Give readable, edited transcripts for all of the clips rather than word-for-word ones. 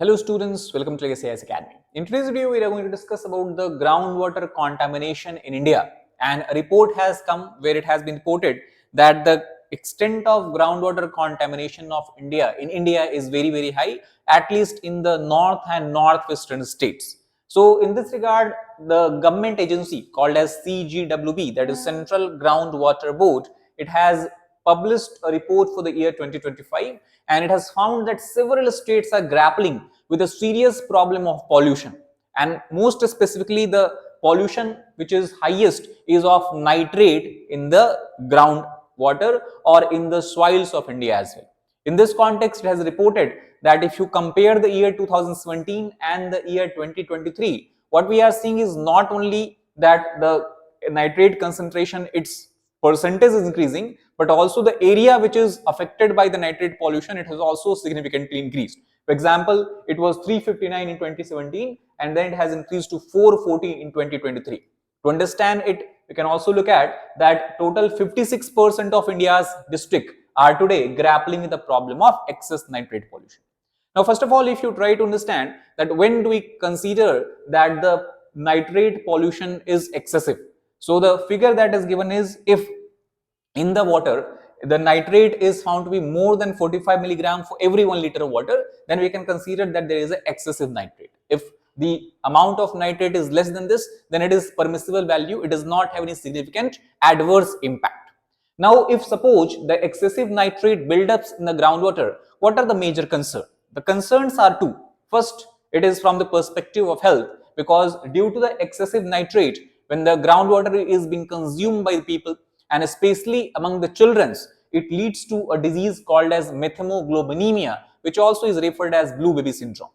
Hello students, welcome to IAS Academy. In today's video, we are going to discuss about the groundwater contamination in India, and a report has come where it has been reported that the extent of groundwater contamination of India is very high, at least in the north and northwestern states. So in this regard, the government agency called as CGWB, that is Central Groundwater Board, it has published a report for the year 2025, and it has found that several states are grappling with a serious problem of pollution, and most specifically the pollution which is highest is of nitrate in the groundwater or in the soils of India as well. In this context, it has reported that if you compare the year 2017 and the year 2023, what we are seeing is not only that the nitrate concentration, its percentage is increasing, but also the area which is affected by the nitrate pollution, it has also significantly increased. For example, it was 359 in 2017 and then it has increased to 440 in 2023. To understand it, we can also look at that total 56% of India's district are today grappling with the problem of excess nitrate pollution. Now, first of all, if you try to understand that when do we consider that the nitrate pollution is excessive, so the figure that is given is if in the water the nitrate is found to be more than 45 milligram for every 1 liter of water, then we can consider that there is an excessive nitrate. If the amount of nitrate is less than this, then it is permissible value, it does not have any significant adverse impact. Now, if suppose the excessive nitrate buildups in the groundwater, what are the major concerns? The concerns are two. First, it is from the perspective of health, because due to the excessive nitrate, when the groundwater is being consumed by the people and especially among the children, it leads to a disease called as methemoglobinemia, which also is referred as blue baby syndrome.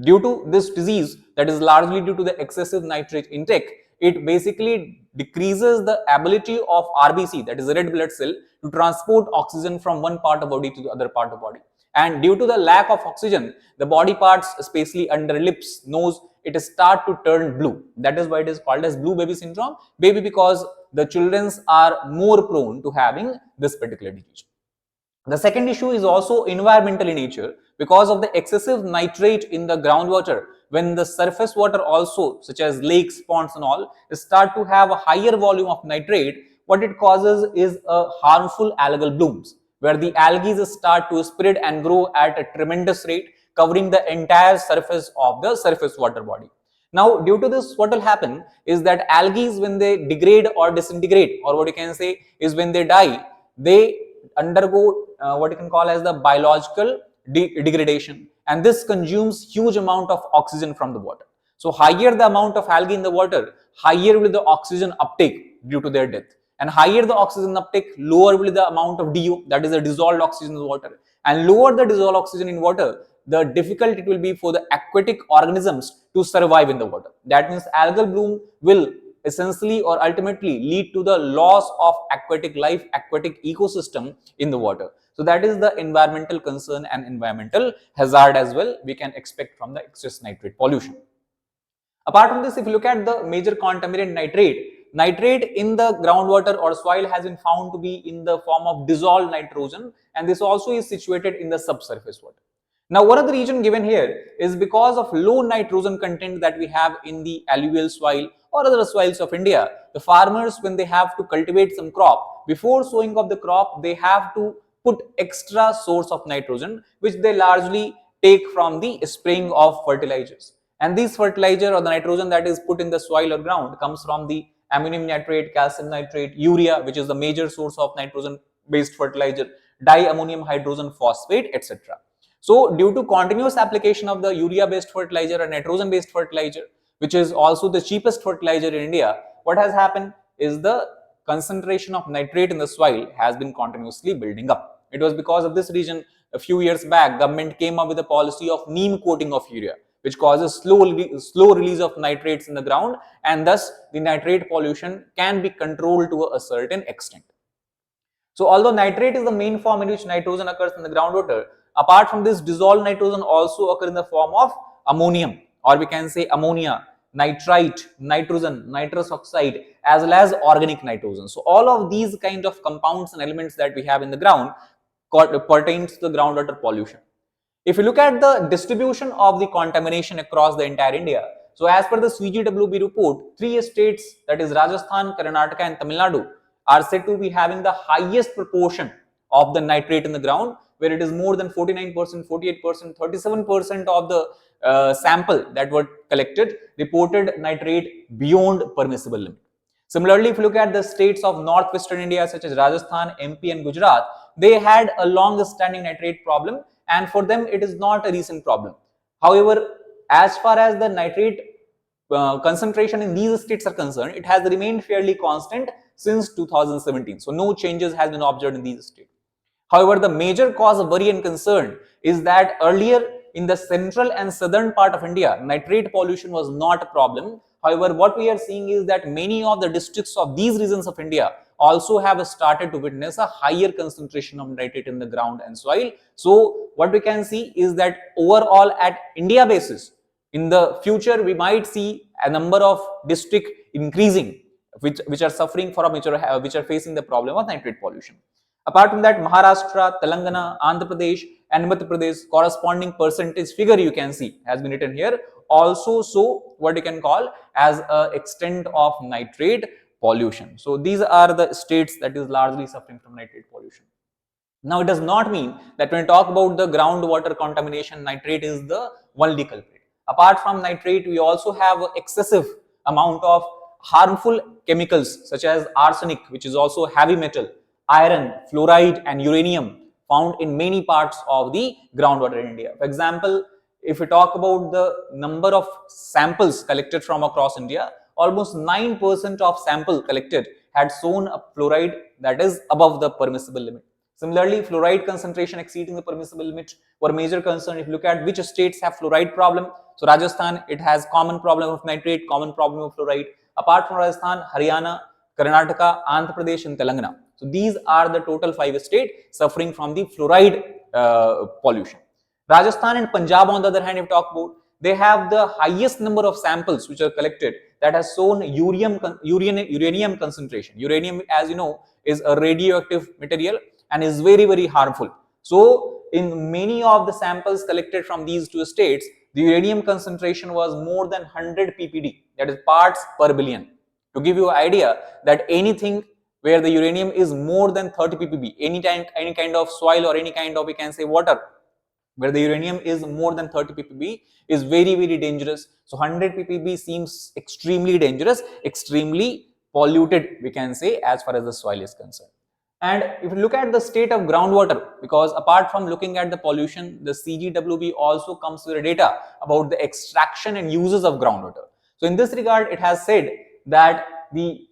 Due to this disease, that is largely due to the excessive nitrate intake, it basically decreases the ability of RBC, that is the red blood cell, to transport oxygen from one part of body to the other part of body. And due to the lack of oxygen, the body parts, especially under lips, nose, it start to turn blue. That is why it is called as blue baby syndrome. Baby, because the children are more prone to having this particular disease. The second issue is also environmental in nature, because of the excessive nitrate in the groundwater. When the surface water also, such as lakes, ponds and all, start to have a higher volume of nitrate, what it causes is a harmful algal blooms, where the algae start to spread and grow at a tremendous rate, covering the entire surface of the surface water body. Now, due to this, what will happen is that algae, when they degrade or disintegrate, or what you can say is when they die, they undergo what you can call as the biological degradation, and this consumes huge amount of oxygen from the water. So higher the amount of algae in the water, higher will the oxygen uptake due to their death, and higher the oxygen uptake, lower will the amount of DO, that is the dissolved oxygen in the water, and lower the dissolved oxygen in water, the difficult it will be for the aquatic organisms to survive in the water. That means algal bloom will essentially or ultimately lead to the loss of aquatic life, aquatic ecosystem in the water. So that is the environmental concern and environmental hazard as well we can expect from the excess nitrate pollution. Apart from this, if you look at the major contaminant nitrate in the groundwater or soil has been found to be in the form of dissolved nitrogen, and this also is situated in the subsurface water. Now, one of the reason given here is because of low nitrogen content that we have in the alluvial soil or other soils of India. The farmers, when they have to cultivate some crop, before sowing of the crop, they have to put extra source of nitrogen, which they largely take from the spraying of fertilizers. And this fertilizer or the nitrogen that is put in the soil or ground comes from the ammonium nitrate, calcium nitrate, urea, which is the major source of nitrogen based fertilizer, diammonium hydrogen phosphate, etc. So due to continuous application of the urea based fertilizer or nitrogen based fertilizer, which is also the cheapest fertilizer in India, what has happened is the concentration of nitrate in the soil has been continuously building up. It was because of this reason a few years back government came up with a policy of neem coating of urea, which causes slow release of nitrates in the ground, and thus the nitrate pollution can be controlled to a certain extent. So although nitrate is the main form in which nitrogen occurs in the groundwater, apart from this, dissolved nitrogen also occur in the form of ammonium, or we can say ammonia, nitrite, nitrogen, nitrous oxide, as well as organic nitrogen. So all of these kind of compounds and elements that we have in the ground pertains to the groundwater pollution. If you look at the distribution of the contamination across the entire India, so as per the CGWB report, 3 states, that is Rajasthan, Karnataka and Tamil Nadu, are said to be having the highest proportion of the nitrate in the ground, where it is more than 49%, 48%, 37% of the sample that were collected reported nitrate beyond permissible limit. Similarly, if you look at the states of northwestern India such as Rajasthan, MP and Gujarat, they had a long-standing nitrate problem, and for them it is not a recent problem. However, as far as the nitrate concentration in these states are concerned, it has remained fairly constant since 2017. So no changes has been observed in these states. However, the major cause of worry and concern is that earlier in the central and southern part of India, nitrate pollution was not a problem. However, what we are seeing is that many of the districts of these regions of India also have started to witness a higher concentration of nitrate in the ground and soil. So what we can see is that overall at India basis, in the future we might see a number of districts increasing which are suffering from which are facing the problem of nitrate pollution. Apart from that, Maharashtra, Telangana, Andhra Pradesh and Madhya Pradesh corresponding percentage figure you can see has been written here also show what you can call as a extent of nitrate pollution. So these are the states that is largely suffering from nitrate pollution. Now it does not mean that when we talk about the groundwater contamination, nitrate is the only culprit. Apart from nitrate, we also have excessive amount of harmful chemicals such as arsenic, which is also heavy metal, iron, fluoride and uranium found in many parts of the groundwater in India. For example, if we talk about the number of samples collected from across India, almost 9% of sample collected had shown a fluoride that is above the permissible limit. Similarly, fluoride concentration exceeding the permissible limit were a major concern. If you look at which states have fluoride problem, so Rajasthan, it has common problem of nitrate, common problem of fluoride. Apart from Rajasthan, Haryana, Karnataka, Andhra Pradesh and Telangana. So these are the total 5 states suffering from the fluoride pollution. Rajasthan and Punjab, on the other hand, if we talk about, they have the highest number of samples which are collected that has shown uranium concentration. Uranium, as you know, is a radioactive material and is very harmful. So in many of the samples collected from these 2 states, the uranium concentration was more than 100 ppd, that is parts per billion. To give you an idea that anything where the uranium is more than 30 ppb, any kind of soil or any kind of, we can say, water where the uranium is more than 30 ppb is very dangerous. So 100 ppb seems extremely dangerous, extremely polluted, we can say, as far as the soil is concerned. And if you look at the state of groundwater, because apart from looking at the pollution, the CGWB also comes with data about the extraction and uses of groundwater. So in this regard, it has said that the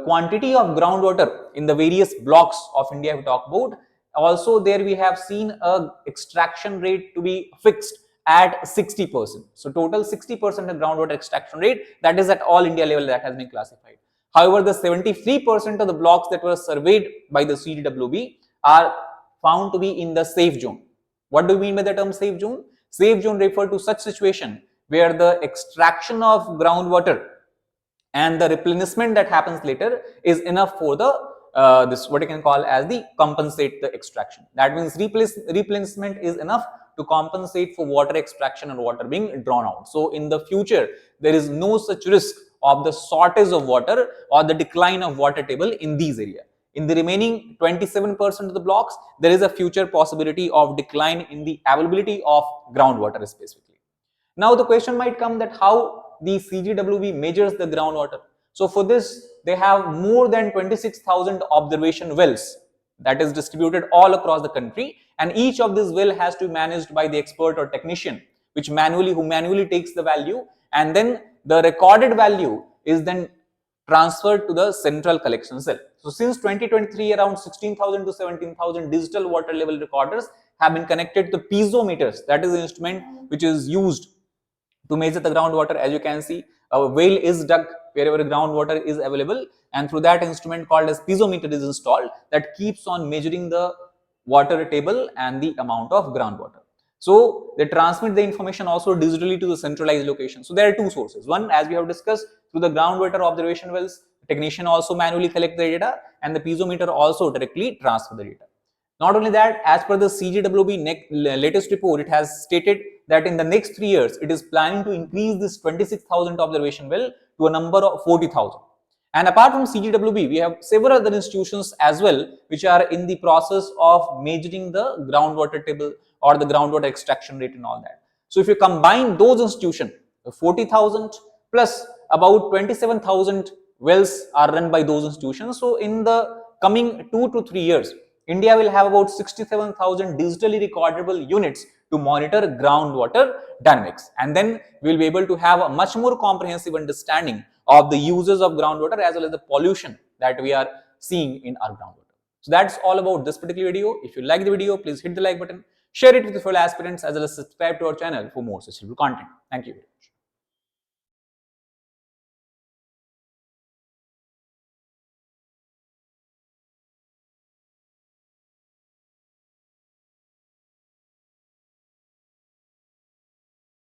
quantity of groundwater in the various blocks of India we talk about, also there we have seen a extraction rate to be fixed at 60%. So total 60% of groundwater extraction rate, that is at all India level, that has been classified. However, the 73% of the blocks that were surveyed by the CGWB are found to be in the safe zone. What do we mean by the term safe zone? Safe zone refer to such situation where the extraction of groundwater and the replenishment that happens later is enough for the this what you can call as the compensate the extraction. That means replenishment is enough to compensate for water extraction and water being drawn out. So in the future, there is no such risk of the shortage of water or the decline of water table in these areas. In the remaining 27% of the blocks, there is a future possibility of decline in the availability of groundwater specifically. Now the question might come that how the CGWB measures the groundwater. So for this, they have more than 26,000 observation wells that is distributed all across the country, and each of these well has to be managed by the expert or technician who manually takes the value, and then the recorded value is then transferred to the central collection cell. So since 2023, around 16,000 to 17,000 digital water level recorders have been connected to piezometers. That is the instrument which is used to measure the groundwater. As you can see, a well is dug wherever groundwater is available, and through that instrument called as piezometer is installed that keeps on measuring the water table and the amount of groundwater. So they transmit the information also digitally to the centralized location. So there are 2 sources. One, as we have discussed, through the groundwater observation wells, the technician also manually collect the data, and the piezometer also directly transfer the data. Not only that, as per the CGWB latest report, it has stated that in the next 3 years, it is planning to increase this 26,000 observation well to a number of 40,000. And apart from CGWB, we have several other institutions as well, which are in the process of measuring the groundwater table or the groundwater extraction rate and all that. So if you combine those institutions, 40,000 plus about 27,000 wells are run by those institutions. So in the coming 2 to 3 years, India will have about 67,000 digitally recordable units to monitor groundwater dynamics. And then we will be able to have a much more comprehensive understanding of the uses of groundwater as well as the pollution that we are seeing in our groundwater. So that's all about this particular video. If you like the video, please hit the like button, share it with your fellow aspirants as well as subscribe to our channel for more such content. Thank you.